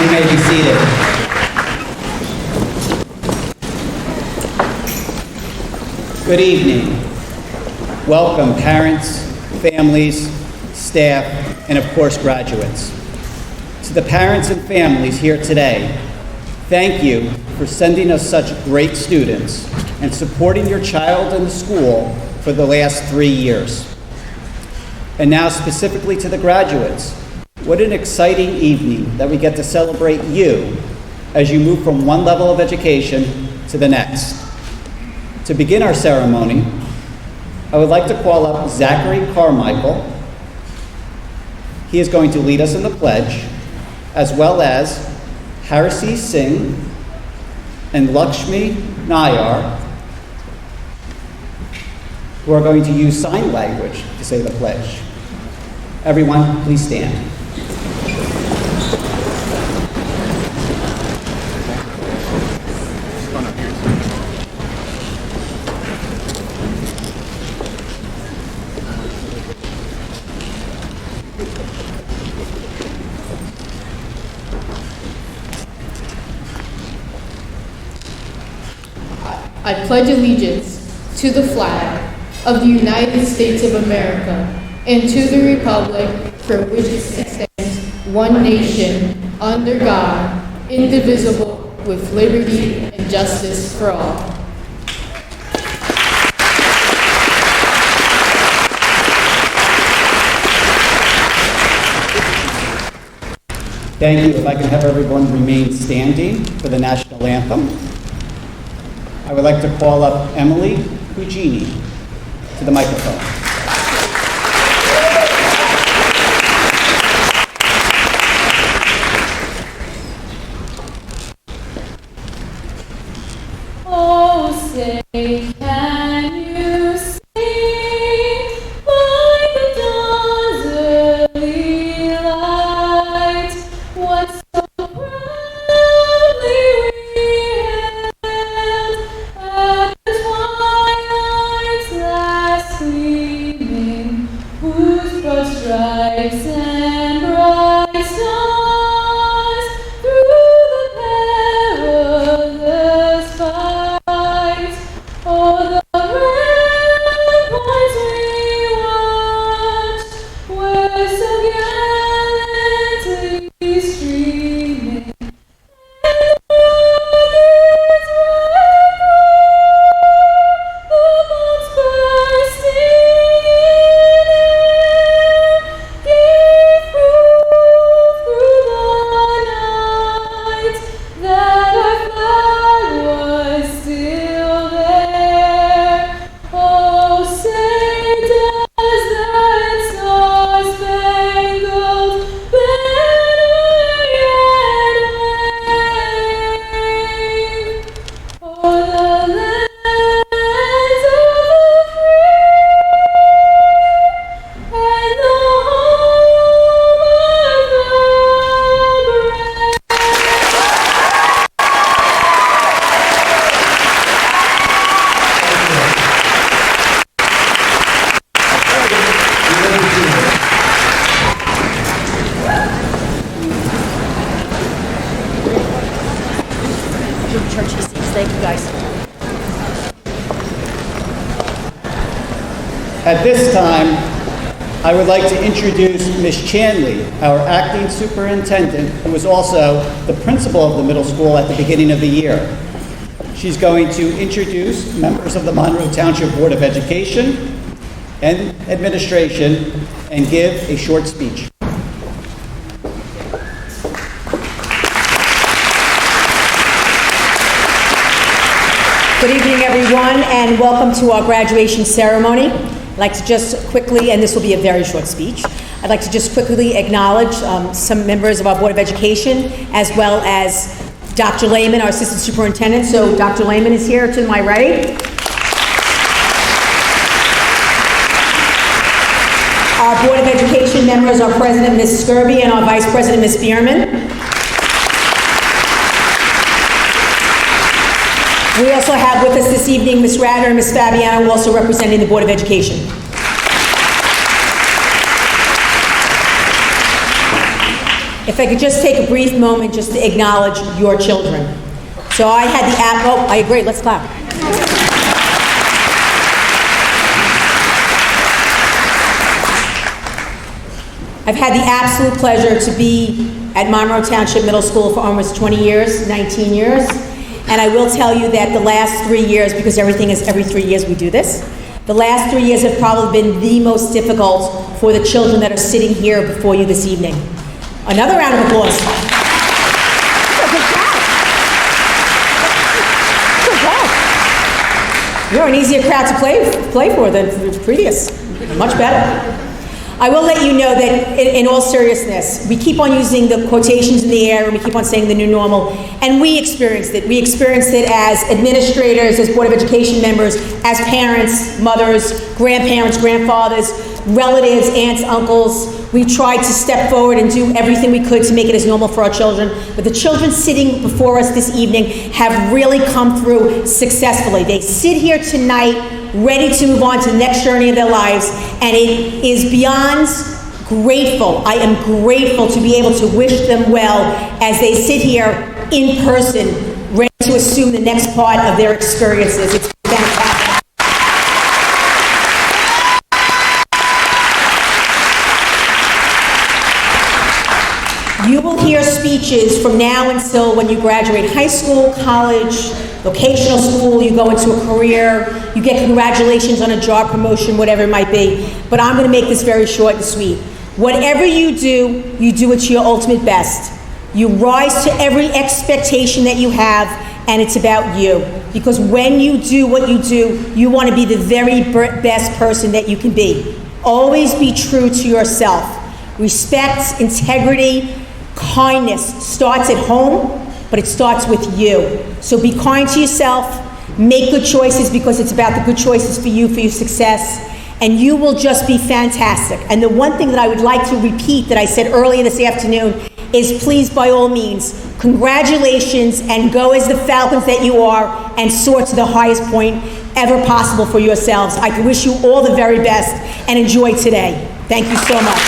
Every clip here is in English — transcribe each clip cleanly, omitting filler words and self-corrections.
You may be seated. Good evening. Welcome, parents, families, staff, and of course, graduates. To the parents and families here today, thank you for sending us such great students and supporting your child in the school for the last 3 years. And now specifically to the graduates, what an exciting evening that we get to celebrate you as you move from one level of education to the next. To begin our ceremony, I would like to call up Zachary Carmichael. He is going to lead us in the pledge, as well as Harisi Singh and Lakshmi Nayar, who are going to use sign language to say the pledge. Everyone, please stand. I pledge allegiance to the flag of the United States of America and to the republic for which it stands, one nation, under God, indivisible, with liberty and justice for all. Thank you. If I can have everyone remain standing for the national anthem. I would like to call up Emily Cugini to the microphone. Oh, say, can you see by the dawn's early light what so proudly we hailed at the twilight's last gleaming, whose broad stripes and bright stars through the perilous fight o'er the ramparts we watched were so gallantly streaming, and rockets the bombs bursting in air gave proof through the night that our flag was still there. Oh, say does that star-spangled banner yet wave o'er the lands of the free and the home of the brave? Church seats. Thank you, guys. At this time, I would like to introduce Ms. Chanley, our acting superintendent, who was also the principal of the middle school at the beginning of the year. She's going to introduce members of the Monroe Township Board of Education and Administration and give a short speech. Good evening, everyone, and welcome to our graduation ceremony. I'd like to just quickly, and this will be a very short speech, I'd like to just quickly acknowledge some members of our Board of Education, as well as Dr. Lehman, our Assistant Superintendent. So Dr. Lehman is here to my right. Our Board of Education members, our President, Ms. Skirby, and our Vice President, Ms. Bierman. We also have with us this evening Ms. Radner and Ms. Fabiano, also representing the Board of Education. if I could just take a brief moment just to acknowledge your children. So I had the I agree, let's clap. I've had the absolute pleasure to be at Monroe Township Middle School for almost 20 years, 19 years. And I will tell you that the last 3 years, because everything is every 3 years we do this, the last 3 years have probably been the most difficult for the children that are sitting here before you this evening. Another round of applause. Good job. Good job. You're an easier crowd to play for than the previous. Much better. I will let you know that in all seriousness, we keep on using the quotations in the air and we keep on saying the new normal, and we experienced it. We experienced it as administrators, as Board of Education members, as parents, mothers, grandparents, grandfathers, relatives, aunts, uncles. We tried to step forward and do everything we could to make it as normal for our children, but the children sitting before us this evening have really come through successfully. They sit here tonight ready to move on to the next journey of their lives, and it is beyond grateful. I am grateful to be able to wish them well as they sit here in person, ready to assume the next part of their experiences. It's fantastic. You will hear speeches from now until when you graduate high school, college, vocational school, you go into a career, you get congratulations on a job promotion, whatever it might be. But I'm going to make this very short and sweet. Whatever you do it to your ultimate best. You rise to every expectation that you have, and it's about you. Because when you do what you do, you want to be the very best person that you can be. Always be true to yourself. Respect, integrity, kindness starts at home, but it starts with you. So be kind to yourself, make good choices because it's about the good choices for your success, and you will just be fantastic. And the one thing that I would like to repeat that I said earlier this afternoon is please, by all means, congratulations and go as the Falcons that you are and soar to the highest point ever possible for yourselves. I wish you all the very best and enjoy today. Thank you so much.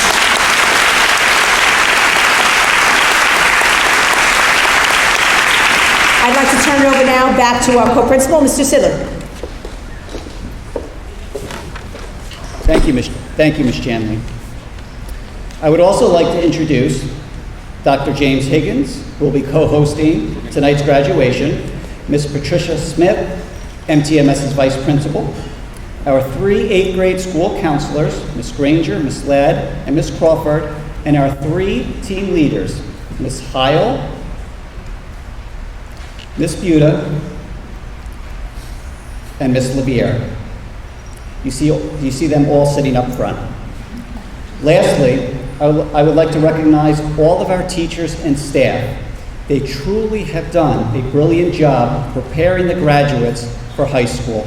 I'd like to turn it over now back to our co-principal, Mr. Sidler. Thank you, Ms. Chanley. I would also like to introduce Dr. James Higgins, who will be co-hosting tonight's graduation, Ms. Patricia Smith, MTMS's Vice Principal, our 3 8th grade school counselors, Ms. Granger, Ms. Ladd, and Ms. Crawford, and our 3 team leaders, Ms. Heil, Ms. Buda, and Ms. Levier. You see them all sitting up front. Lastly, I would like to recognize all of our teachers and staff. They truly have done a brilliant job preparing the graduates for high school.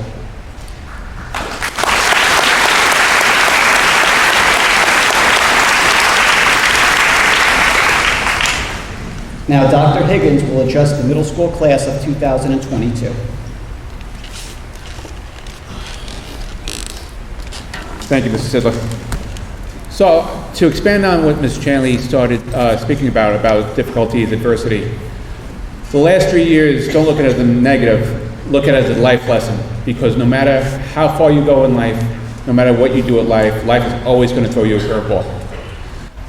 Now, Dr. Higgins will address the middle school class of 2022. Thank you, Mr. Sidler. So, to expand on what Ms. Chanley started speaking about difficulties, adversity, the last 3 years, don't look at it as a negative, look at it as a life lesson, because no matter how far you go in life, no matter what you do in life, life is always going to throw you a curveball.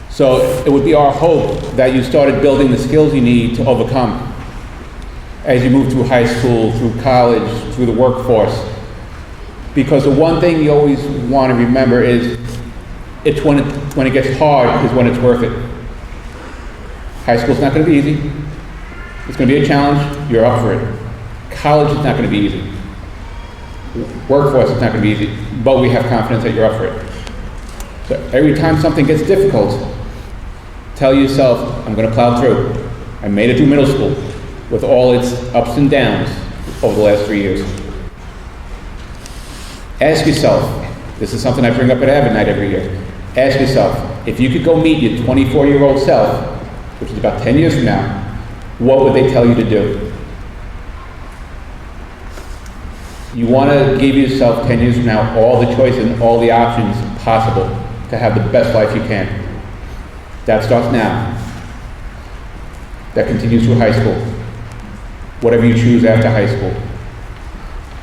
So it would be our hope that you started building the skills you need to overcome as you move through high school, through college, through the workforce. Because the one thing you always want to remember is it's when it gets hard is when it's worth it. High school's not going to be easy. It's going to be a challenge. You're up for it. College is not going to be easy. Workforce is not going to be easy. But we have confidence that you're up for it. So every time something gets difficult, tell yourself, I'm going to plow through. I made it through middle school with all its ups and downs over the last 3 years. Ask yourself, this is something I bring up at Avid Night every year. Ask yourself, if you could go meet your 24-year-old self, which is about 10 years from now, what would they tell you to do? You want to give yourself 10 years from now all the choices and all the options possible to have the best life you can. That starts now. that continues through high school, whatever you choose after high school.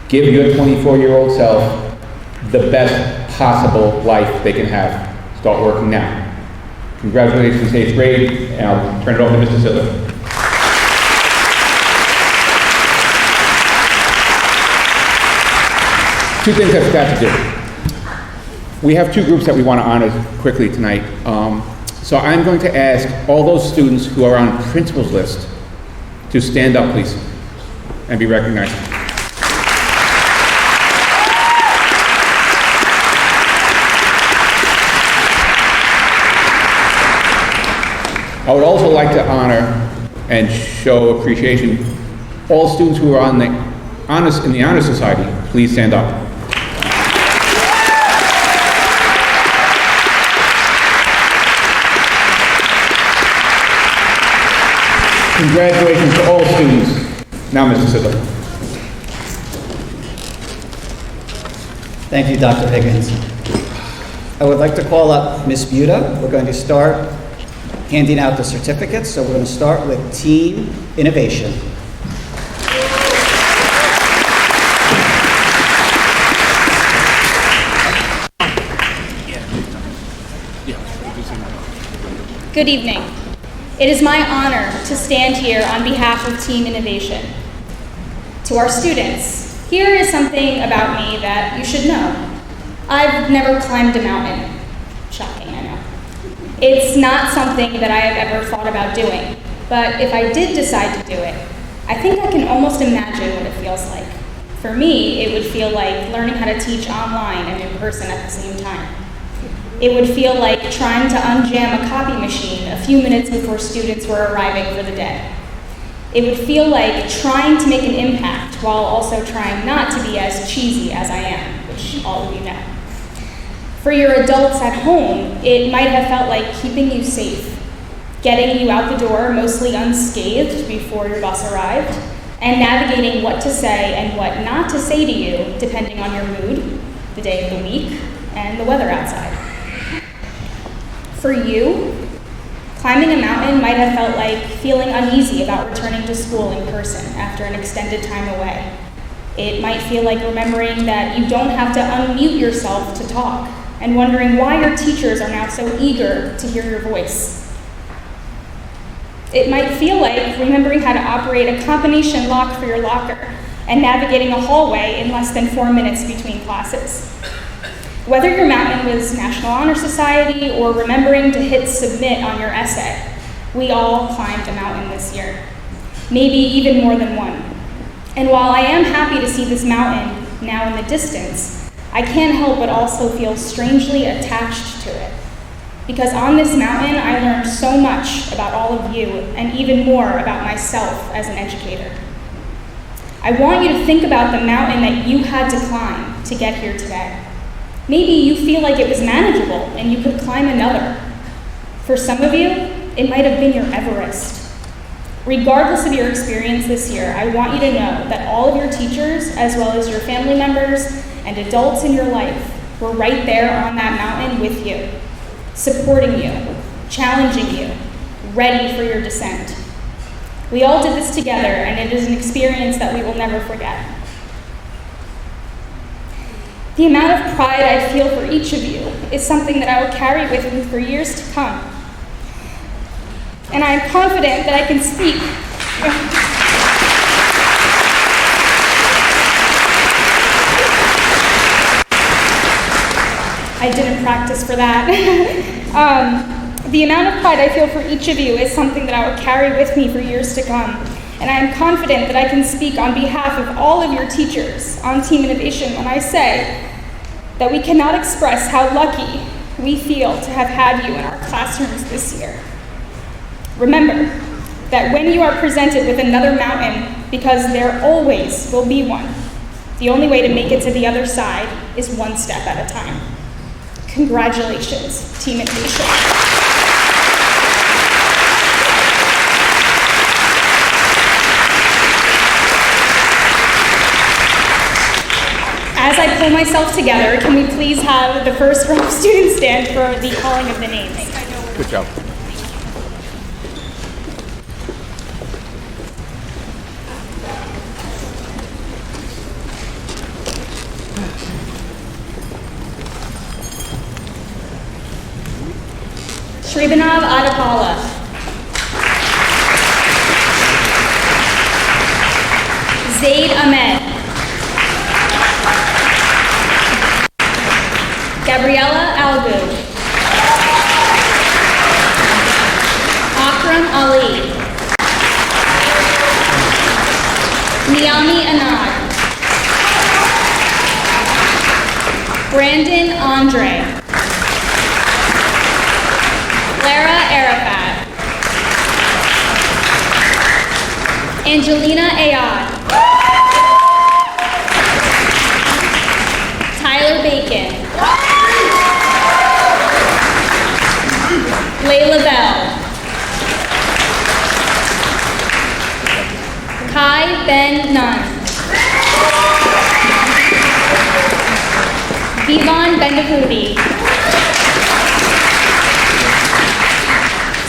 Give your 24-year-old self the best possible life they can have. Start working now. Congratulations, 8th grade, and I'll turn it over to Mr. Sidler. Two things I forgot to do. We have two groups that we want to honor quickly tonight. So I'm going to ask all those students who are on principal's list to stand up, please, and be recognized. I would also like to honor and show appreciation all students who are in the Honor Society. Please stand up. Congratulations to all students. Now, Mr. Sidler. Thank you, Dr. Higgins. I would like to call up Ms. Buda. We're going to start handing out the certificates. So we're going to start with Team Innovation. Good evening. It is my honor to stand here on behalf of Team Innovation. To our students, here is something about me that you should know. I've never climbed a mountain. Shocking, I know. It's not something that I have ever thought about doing, but if I did decide to do it, I think I can almost imagine what it feels like. For me, it would feel like learning how to teach online and in person at the same time. It would feel like trying to unjam a copy machine a few minutes before students were arriving for the day. It would feel like trying to make an impact while also trying not to be as cheesy as I am, which all of you know. For your adults at home, it might have felt like keeping you safe, getting you out the door mostly unscathed before your bus arrived, and navigating what to say and what not to say to you depending on your mood, the day of the week, and the weather outside. For you, climbing a mountain might have felt like feeling uneasy about returning to school in person after an extended time away. It might feel like remembering that you don't have to unmute yourself to talk and wondering why your teachers are now so eager to hear your voice. It might feel like remembering how to operate a combination lock for your locker and navigating a hallway in less than 4 minutes between classes. Whether your mountain was National Honor Society or remembering to hit submit on your essay, we all climbed a mountain this year, maybe even more than one. And while I am happy to see this mountain now in the distance, I can't help but also feel strangely attached to it. Because on this mountain, I learned so much about all of you and even more about myself as an educator. I want you to think about the mountain that you had to climb to get here today. Maybe you feel like it was manageable and you could climb another. For some of you, it might have been your Everest. Regardless of your experience this year, I want you to know that all of your teachers, as well as your family members and adults in your life, were right there on that mountain with you, supporting you, challenging you, ready for your descent. We all did this together, and it is an experience that we will never forget. The amount of pride I feel for each of you is something that I will carry with me for years to come. And I am confident that I can speak. I didn't practice for that. The amount of pride I feel for each of you is something that I will carry with me for years to come. And I am confident that I can speak on behalf of all of your teachers on Team Innovation when I say that we cannot express how lucky we feel to have had you in our classrooms this year. Remember that when you are presented with another mountain, because there always will be one, the only way to make it to the other side is one step at a time. Congratulations, Team Innovation. As I pull myself together, can we please have the first row of students stand for the calling of the names? Good job. Shribanov Adapala. Zaid Ahmed. Gabriella Albu. Akram Ali. Niami Anand. Brandon Andre. Lara Arafat. Angelina Ayad. Tyler Bacon. Layla Bell. Kai Ben Nunn. Vivon Bendavuti.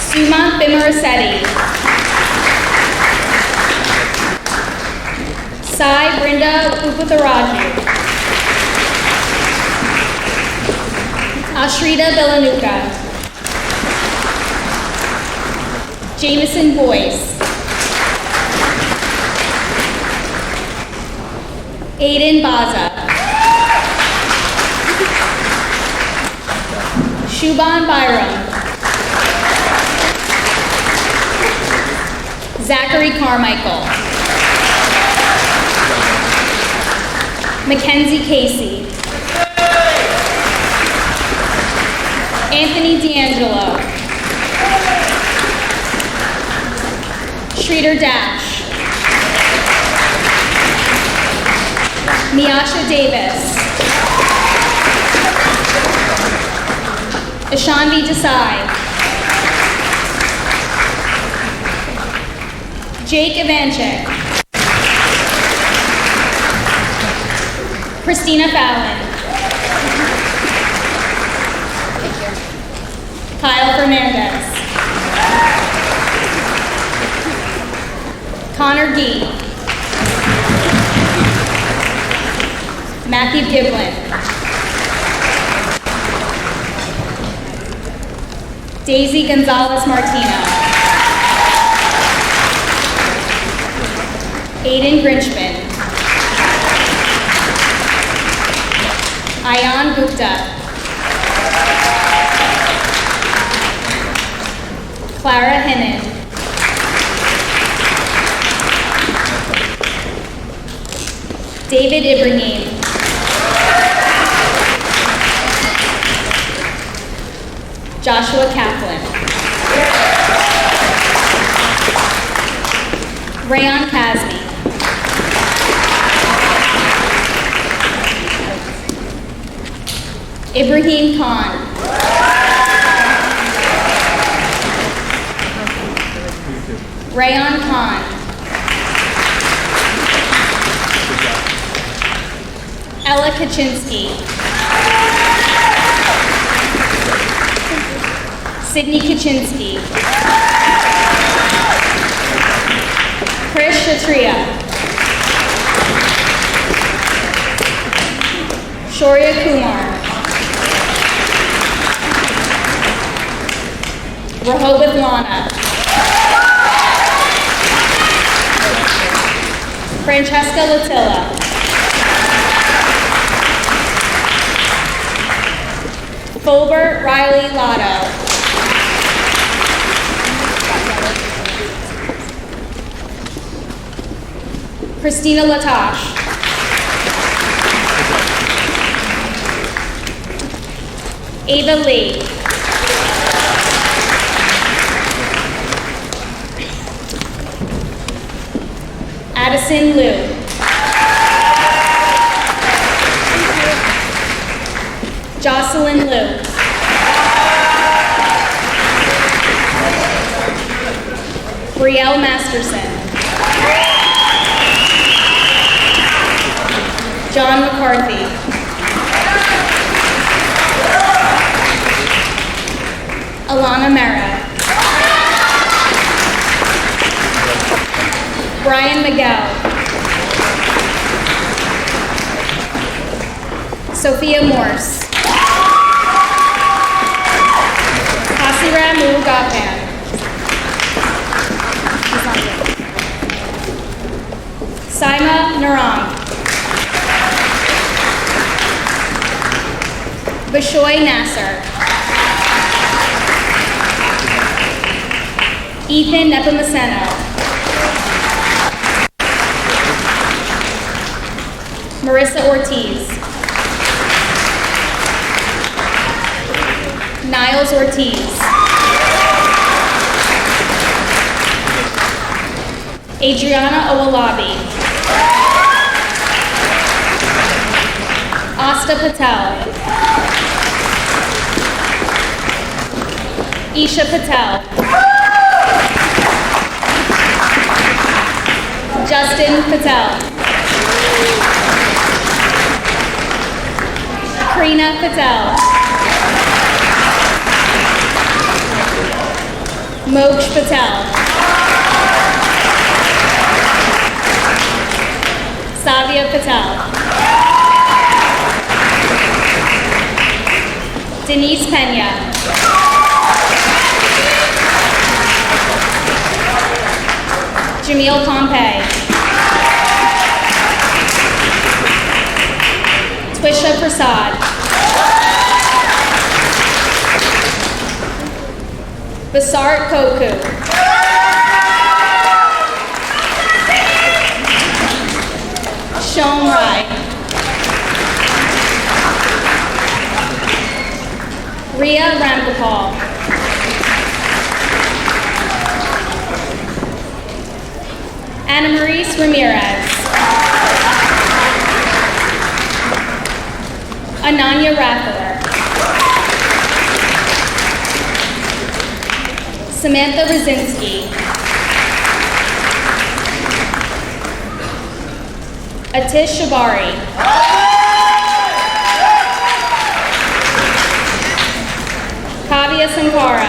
Sumant Bimarasetti. Sai Brinda Uputharaju. Ashrita Villanuka. Jameson Boyce. Aiden Baza. Shuban Byram. Zachary Carmichael. Mackenzie Casey. Anthony D'Angelo. Sridhar Dash. Miasha Davis. Ishanvi Desai. Jake Ivanchik. Christina Fallon. Kyle Fernandez. Connor Gee. Matthew Giblin. Daisy Gonzalez Martino. Aiden Grinchman. Ayan Gupta. Clara Hennon. David Ibrahim. Joshua Kaplan. Rayon Kazmi. Ibrahim Khan. Rayon Khan. Ella Kaczynski. Sydney Kaczynski. Krish Shatria. Shoria Kumar. Rehoboth Lana. Francesca Latilla. Fulbert Riley Lotto. Christina Latash. Ava Lee. Addison Liu. Jocelyn Liu. Brielle Masterson. John McCarthy. Alana Mera. Brian Miguel. Sophia Morse. Hassan Abraham Mugapan. Saima Narang. Bashoy Nasser. Ethan Nepomuceno. Marissa Ortiz. Niles Ortiz. Adriana Owolabi. Asta Patel. Isha Patel. Justin Patel. Karina Patel. Moksh Patel. Savia Patel. Denise Pena. Jamil Pompey. Twisha Prasad. Basart Koku. Shom Rai. Ria Rampapal. Ana Maurice Ramirez. Ananya Rathler. Samantha Rosinski. Atish Shabari. Kavya Sankara.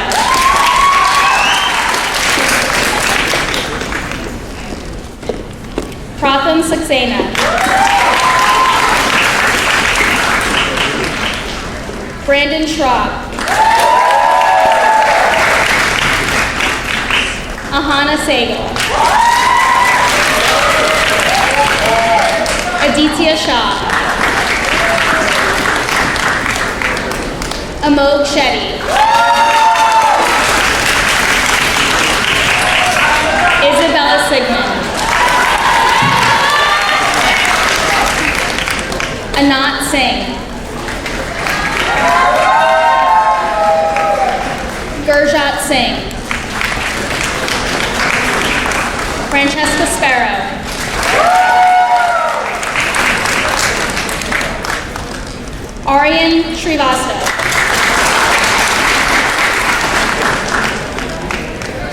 Pratham Saxena. Brandon Schrock. Ahana Sehgal. Aditya Shah. Amog Shetty. Isabella Sigmund. Anat Singh. Gurjat Singh. Francesca Sparrow. Aryan Srivastava.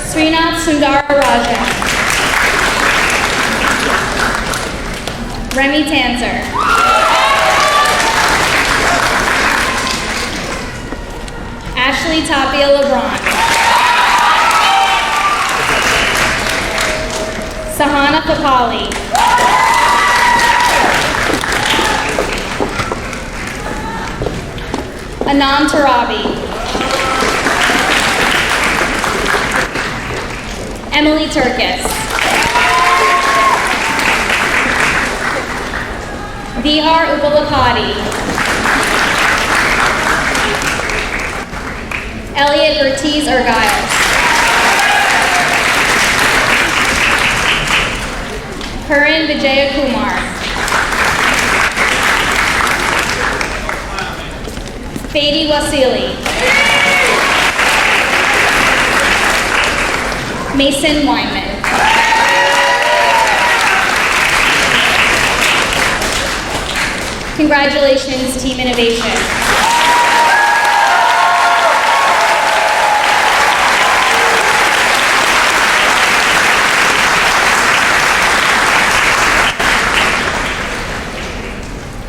Srinath Sundararajan. Remy Tanzer. Ashley Tapia LeBron. Sahana Papali. Anam Tarabi. Emily Turkis. VR Upalakadi. Elliot Ortiz Argyles. Karan Vijayakumar. Fadi Wasili. Mason Weinman. Congratulations, Team Innovation.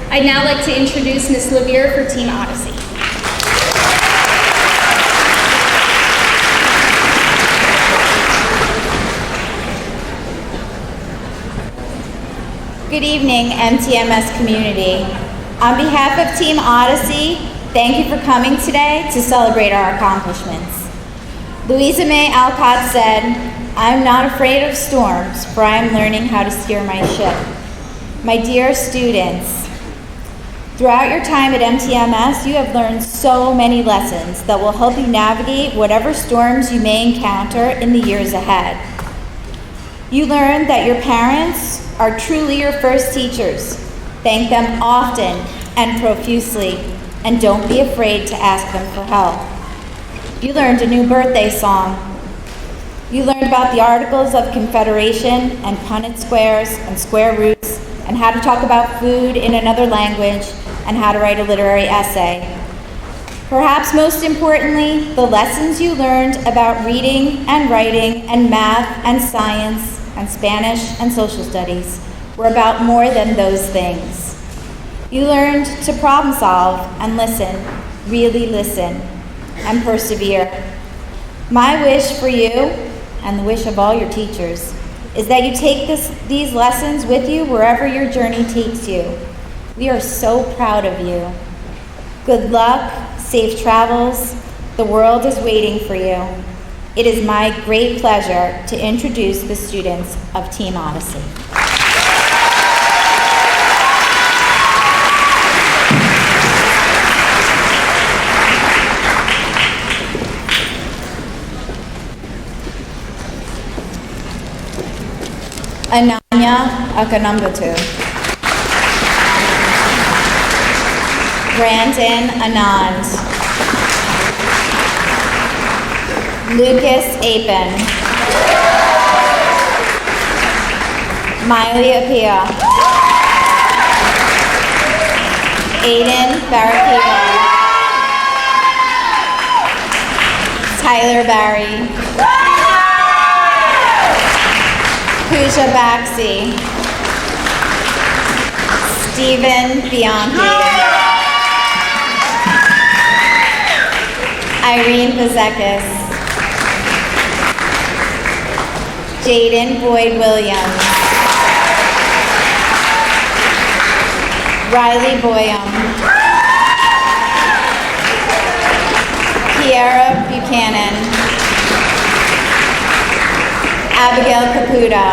I'd now like to introduce Ms. Levere for Team Odyssey. Good evening, MTMS community. On behalf of Team Odyssey, thank you for coming today to celebrate our accomplishments. Louisa May Alcott said, "I'm not afraid of storms, for I am learning how to steer my ship." My dear students, throughout your time at MTMS, you have learned so many lessons that will help you navigate whatever storms you may encounter in the years ahead. You learned that your parents are truly your first teachers. Thank them often and profusely, and don't be afraid to ask them for help. You learned a new birthday song. You learned about the Articles of Confederation and Punnett squares and square roots, and how to talk about food in another language, and how to write a literary essay. Perhaps most importantly, the lessons you learned about reading and writing and math and science and Spanish and social studies were about more than those things. You learned to problem solve and listen, really listen, and persevere. My wish for you, and the wish of all your teachers, is that you take these lessons with you wherever your journey takes you. We are so proud of you. Good luck, safe travels. The world is waiting for you. It is my great pleasure to introduce the students of Team Odyssey. Ananya Akanambatu. Brandon Anand. Lucas Apen. Miley Apia. Aiden Barakiva. Tyler Barry. Pooja Baxi. Stephen Bianchi. Irene Pazekis. Jaden Boyd Williams. Riley Boyum. Kiara Buchanan. Abigail Caputo.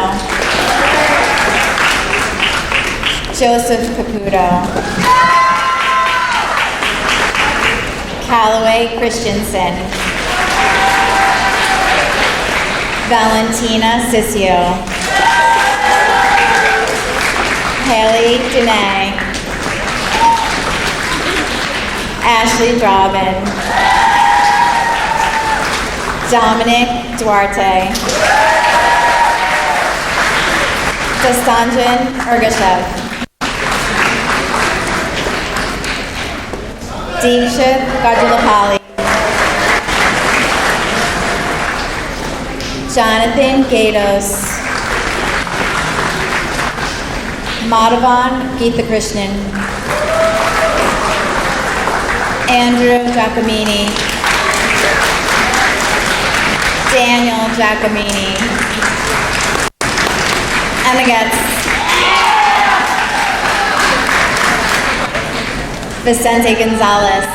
Joseph Caputo. Callaway Christensen. Valentina Sissio. Haley Dene. Ashley Drobin. Dominic Duarte. Dastanjan Ergashev. Deekshith Gajulapalli. Jonathan Gatos. Madhavan Geethakrishnan. Andrew Giacomini. Daniel Giacomini. Emma Getz. Vicente Gonzalez.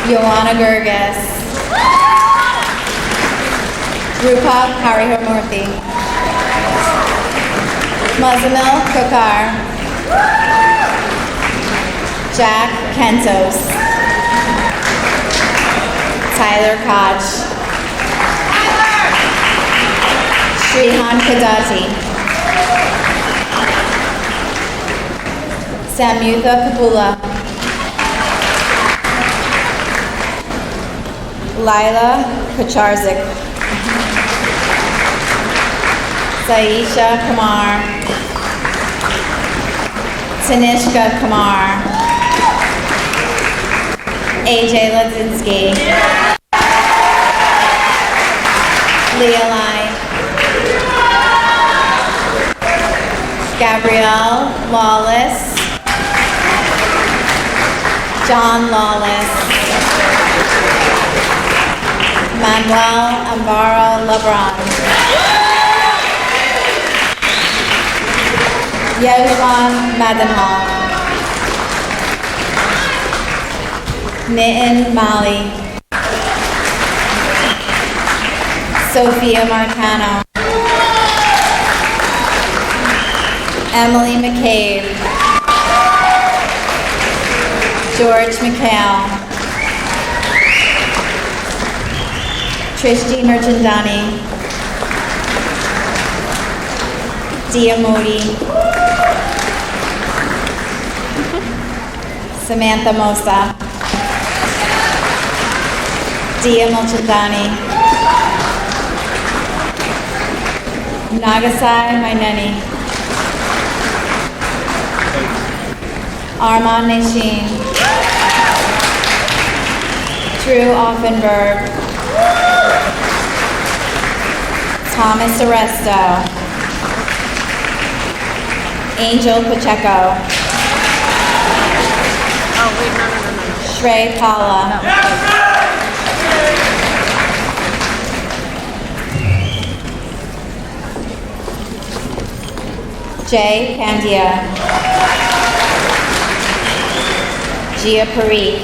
Joanna Gurgis. Rupa Karihomurthy. Muzammil Kokar. Jack Kentos. Tyler Koch. Srihan Kadati. Samyutha Kapula. Lila Kacharzik. Saisha Kumar. Tanishka Kumar. AJ Ledzinski. Leah Lai. Gabrielle Lawless. John Lawless. Manuel Ambaro Lebron. Yeshwan Madanhal. Nitin Mali. Sophia Marcano, Emily McCabe, George McHale, Trishti Nurchandani, Dia Modi, Samantha Mosa, Dia Mulchandani, Nagasai Maineni, Armand Nishin, Drew Offenberg, Thomas Arresto, Angel Pacheco, Shrey Pala, Jay Candia, Gia Parikh,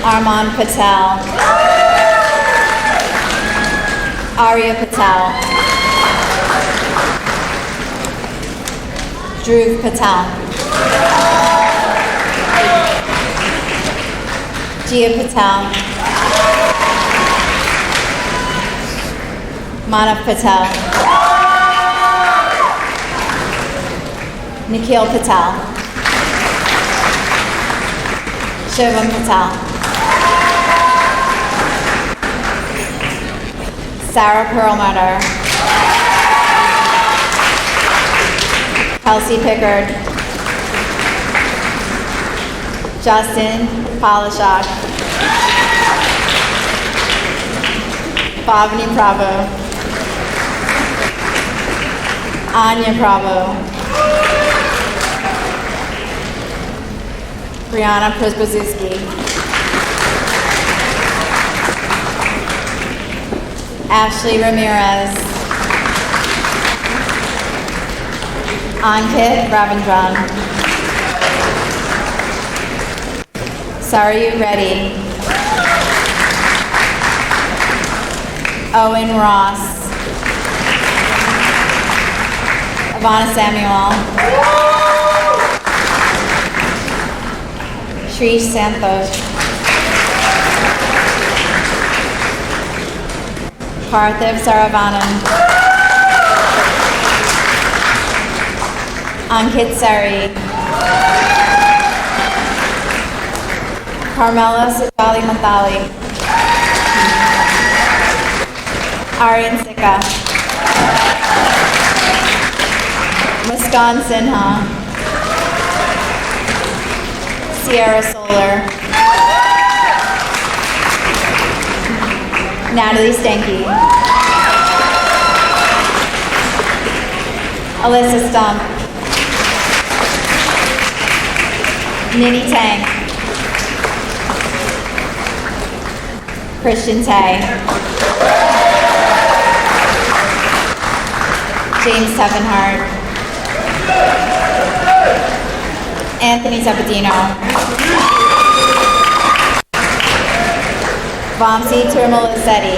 Armand Patel, Arya Patel, Dhruv Patel, Gia Patel, Manav Patel, Nikhil Patel, Shivam Patel, Sarah Perlmutter, Kelsey Pickard, Justin Polishak, Bhavani Prabhu, Anya Prabhu, Brianna Prisbazuski, Ashley Ramirez, Ankit Ravindran, Sarayu Reddy, Owen Ross, Ivana Samuel, Shrish Santosh, Parthiv Saravanan, Ankit Sari, Carmela Sujali Mathali, Aryan Sikka, Muskan Sinha, Sierra Solar, Natalie Stenke, Alyssa Stump, Nini Tang, Christian Tay, James Teppenhart, Anthony Sabatino, Vamsi Turmalasetti,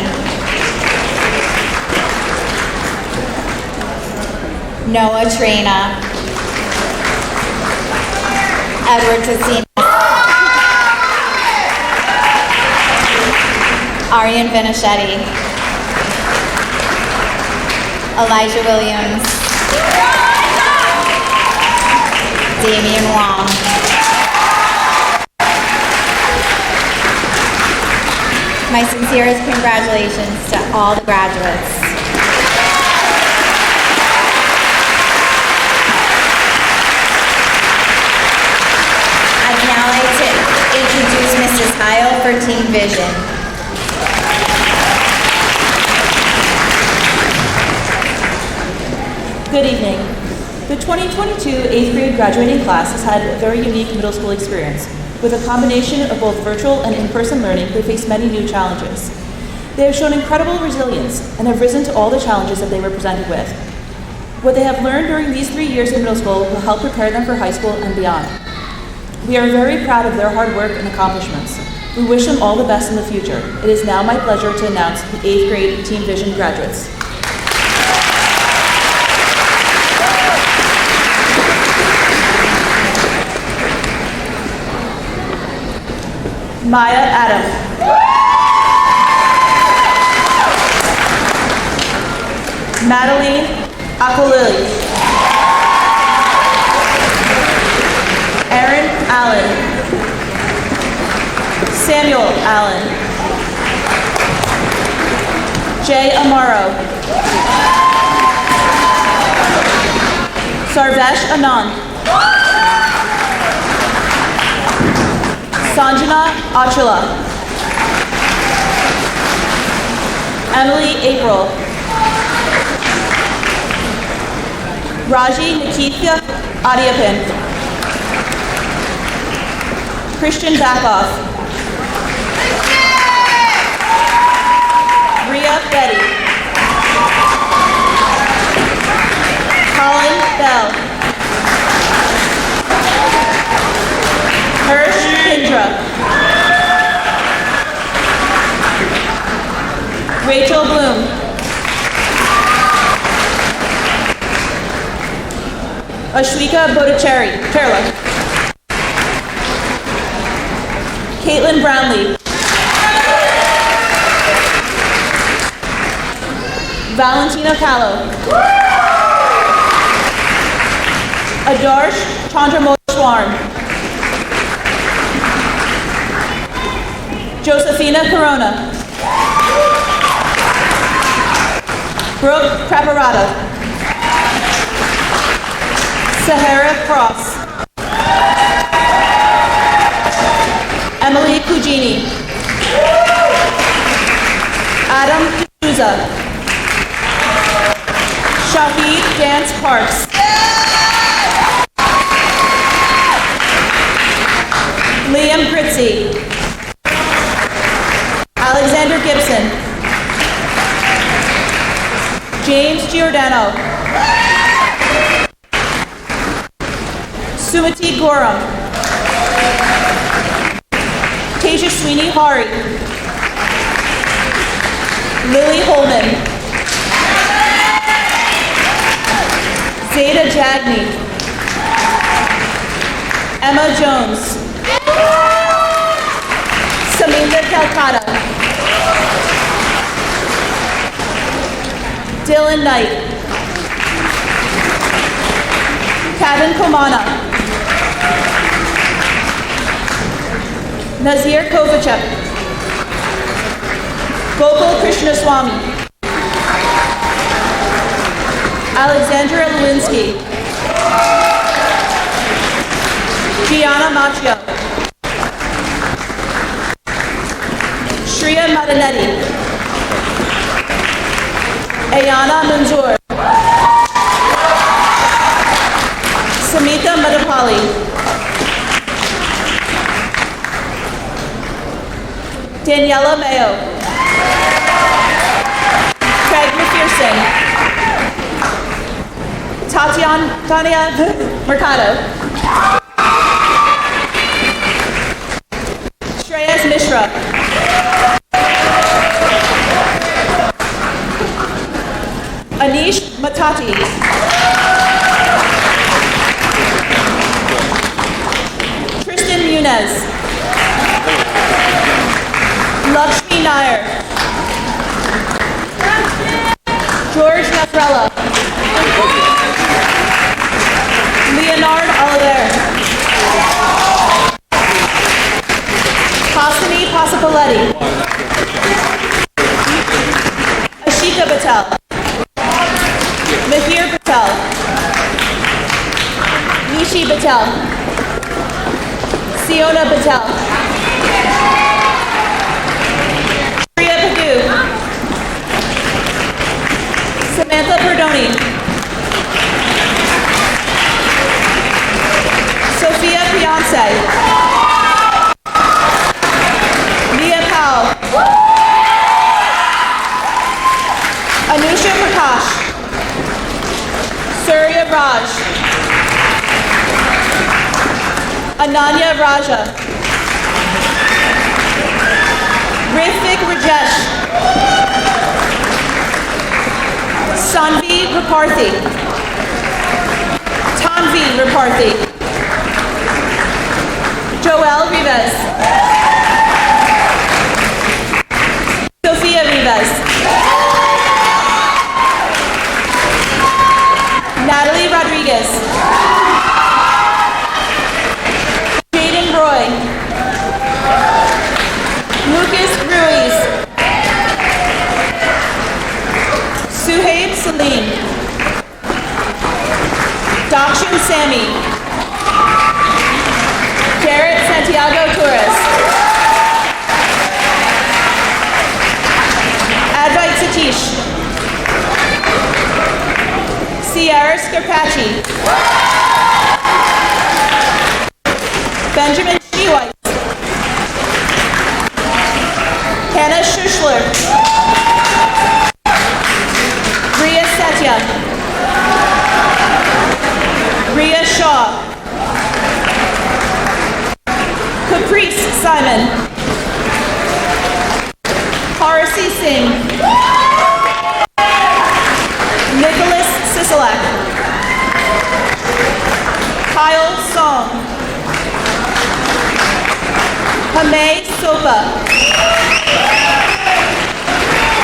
Noah Traina, Edward Tassina, Aryan Vinachetti, Elijah Williams, Damian Wong, my sincerest congratulations to all the graduates. I'd now like to introduce Mrs. Heil for Team Vision. Good evening. The 2022 8th grade graduating class has had a very unique middle school experience. With a combination of both virtual and in-person learning, they face many new challenges. They have shown incredible resilience and have risen to all the challenges that they were presented with. What they have learned during these 3 years in middle school will help prepare them for high school and beyond. We are very proud of their hard work and accomplishments. We wish them all the best in the future. It is now my pleasure to announce the 8th grade Team Vision graduates. Maya Adam. Madeline Akolili. Aaron Allen. Samuel Allen. Jay Amaro. Sarvesh Anand. Sanjana Achula. Emily April. Raji Nikitya Adiapin. Christian Backoff. Ria Betty. Colin Bell. Hirsch Hindra. Rachel Bloom. Ashwika Botticherry. Caitlin Brownlee. Valentina Callow. Adarsh Chandramoshwarm. Josephina Corona. Brooke Craparata. Sahara Cross. Emily Cugini. Adam Souza. Shahid Dance Parks. Liam Gritzy. Alexander Gibson. James Giordano. Sumati Goram. Tasia Sweeney Hari. Lily Holman. Zeta Jagni. Emma Jones. Saminda Calcutta. Dylan Knight. Kevin Komana. Nazir Kovachev. Gokul Krishnaswamy. Alexandra Lewinsky. Gianna Macchio. Shreya Madanetti. Ayana Manzoor. Samita Madapali. Daniela Mayo. Craig McPherson. Tania Mercado. Shreyas Mishra. Anish Matati. Tristan Munez. Lakshmi Nair. George Nasrallah. Leonard Oliver. Hasani Pasapaletti. Ashika Patel. Mahir Patel. Nishi Patel. Siona Patel. Priya Padu. Samantha Perdoni. Sophia Fiance. Mia Powell. Anusha Prakash. Surya Raj. Ananya Raja. Raparthy. Tanvi Raparthy. Joelle Rivas. Sophia Rivas. Natalie Rodriguez. Jaden Roy. Lucas Ruiz. Suhaib Salim. Dakshin Sami. Garrett Santiago Torres. Advait Satish. Sierra Scarpacci. Benjamin Shewhite. Hannah Schuschler. Ria Satya. Ria Shaw. Caprice Simon. Harsi Singh. Nicholas Sisolak. Kyle Song. Hamay Sopa.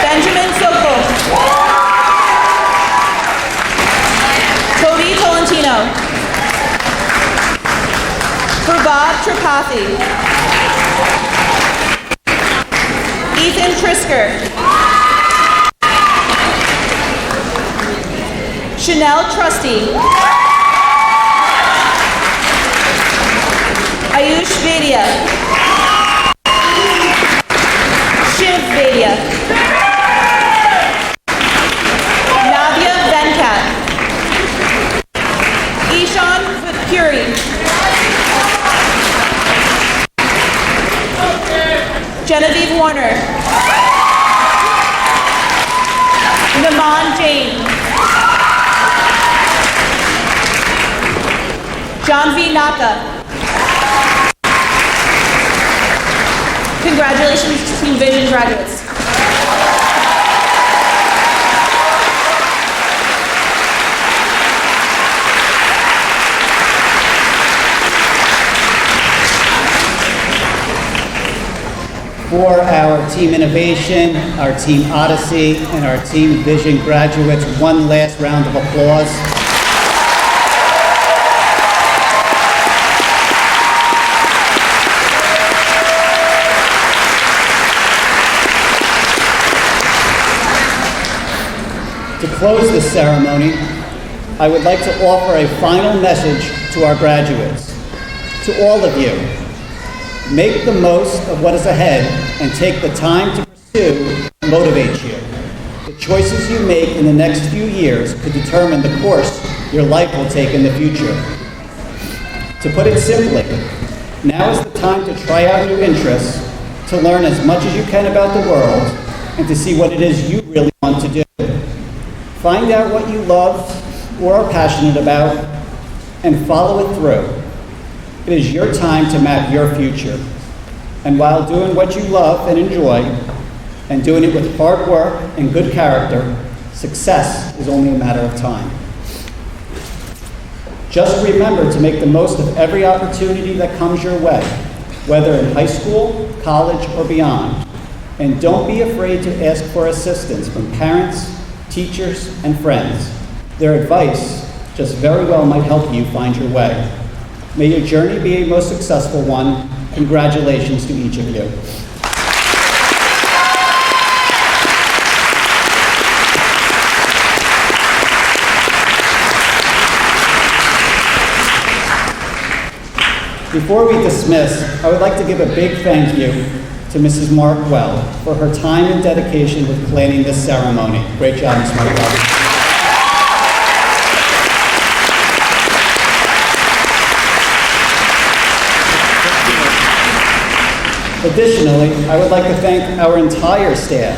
Benjamin Soko. Cody Tolentino. Prabhat Tripathi. Ethan Trisker. Chanel Trusty. Ayush Vaidya. Shiv Vaidya. Navya Venkat. Ishan Puri. Genevieve Warner. Naman Jain. Janvi Naka. Congratulations, Team Vision graduates. For our Team Innovation, our Team Odyssey, and our Team Vision graduates, one last round of applause. To close this ceremony, I would like to offer a final message to our graduates. To all of you, make the most of what is ahead and take the time to pursue what motivates you. The choices you make in the next few years could determine the course your life will take in the future. To put it simply, now is the time to try out new interests, to learn as much as you can about the world, and to see what it is you really want to do. Find out what you love or are passionate about, and follow it through. It is your time to map your future. And while doing what you love and enjoy, and doing it with hard work and good character, success is only a matter of time. Just remember to make the most of every opportunity that comes your way, whether in high school, college, or beyond. And don't be afraid to ask for assistance from parents, teachers, and friends. Their advice just very well might help you find your way. May your journey be a most successful one. Congratulations to each of you. Before we dismiss, I would like to give a big thank you to Mrs. Markwell for her time and dedication with planning this ceremony. Great job, Ms. Markwell. Additionally, I would like to thank our entire staff,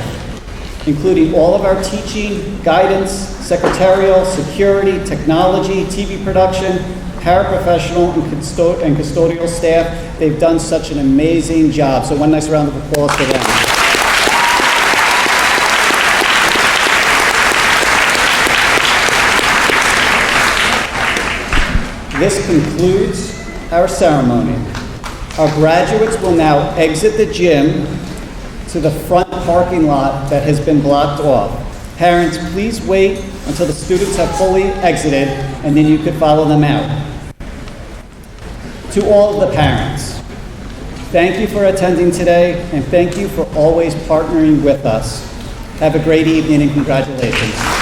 including all of our teaching, guidance, secretarial, security, technology, TV production, paraprofessional, and custodial staff. They've done such an amazing job. So one nice round of applause for them. This concludes our ceremony. Our graduates will now exit the gym to the front parking lot that has been blocked off. Parents, please wait until the students have fully exited, and then you could follow them out. To all of the parents, thank you for attending today, and thank you for always partnering with us. Have a great evening, and congratulations.